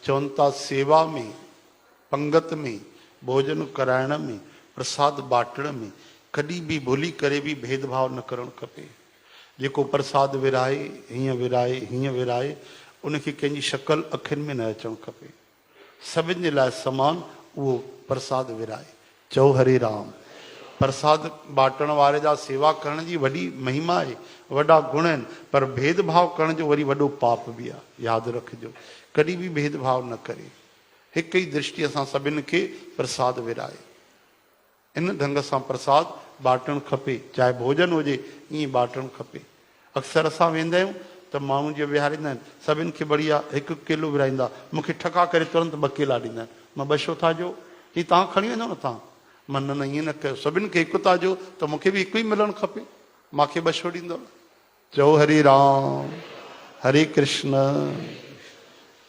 चवनि था सेवा में, पंगत में, भोजन कराइण में, प्रसाद बाटण में कॾहिं बि भुली करे बि भेदभाव न करणु खपे। जेको प्रसाद विराहे हीअं विराहे उनखे कंहिंजी शकल अखियुनि में न अचणु खपे। सभिनि जे लाइ समान उहो प्रसाद विराहे। चओ हरे राम। प्रसाद बाटण वारे जा सेवा करण जी वॾी महिमा आहे, वॾा गुण आहिनि, पर भेदभाव करण जो वरी वॾो पाप बि आहे। यादि रखिजो, कॾहिं बि भेदभाव न करे, हिक ई दृष्टिअ सां सभिनि खे प्रसाद विराहे। इन ढंग सां प्रसाद बाटणु खपे, चाहे भोजन हुजे ईअं बाटणु खपे। अक्सर असां वेंदा आहियूं त माण्हू जीअं विहारींदा आहिनि, सभिनि खे बढ़िया हिकु केलो विराईंदा, मूंखे ठका करे तुरंत 2 केला ॾींदा आहिनि। मां 2 छो था ॾियो? ही तव्हां खणी वेंदो न तव्हां? मां न ईअं न कयो, सभिनि खे हिकु था ॾियो त मूंखे बि हिकु ई मिलणु खपे, मूंखे 2 छो ॾींदव? चओ हरे राम, हरे कृष्ण।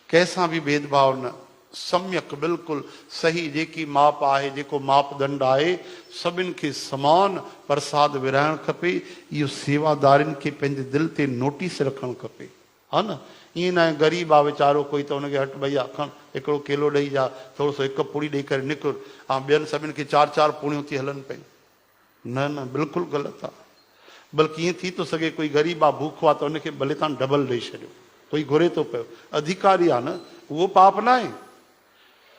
कंहिंसां बि भेदभाव न, सम्यक बिल्कुलु सही जेकी माप आहे, जेको मापदंड आहे, सभिनि खे समान प्रसाद विराइणु खपे। इहो सेवादारियुनि खे पंहिंजे दिलि ते नोटिस रखणु खपे, हा न? ईअं न आहे ग़रीब आहे वीचारो कोई त हुनखे हट भईया खण हिकिड़ो केलो ॾेई जा, थोरो सो हिकु पूड़ी ॾेई करे निकिर, ऐं ॿियनि सभिनि खे 4-4 पूड़ियूं थी हलनि पियूं। न बिल्कुलु ग़लति आहे। बल्कि ईअं थी थो सघे कोई ग़रीब आहे भूखो आहे त हुनखे भले तव्हां डबल ॾेई छॾियो, कोई घुरे थो पियो, अधिकारी आहे न, उहो पाप न आहे।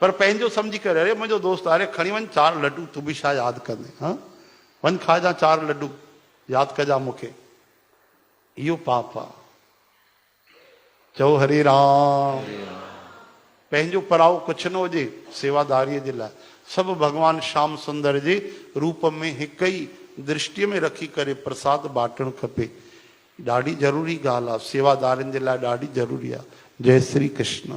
पर पंहिंजो सम्झी करे, अरे मुंहिंजो दोस्त आहे, अरे खणी वञ 4 लड्डू, तूं बि छा यादि कंदे, हा वञ खाइजां 4 लड्डू, यादि कजां मूंखे, इहो पाप आहे। चओ हरे राम। पंहिंजो पराओ कुझु न हुजे सेवादारीअ जे लाइ, सभु भॻवानु श्याम सुंदर जे रूप में हिक ई दृष्टिअ में रखी करे प्रसाद बाटणु खपे। ॾाढी ज़रूरी ॻाल्हि आहे, सेवादारनि जे लाइ ॾाढी ज़रूरी आहे। जय श्री कृष्ण।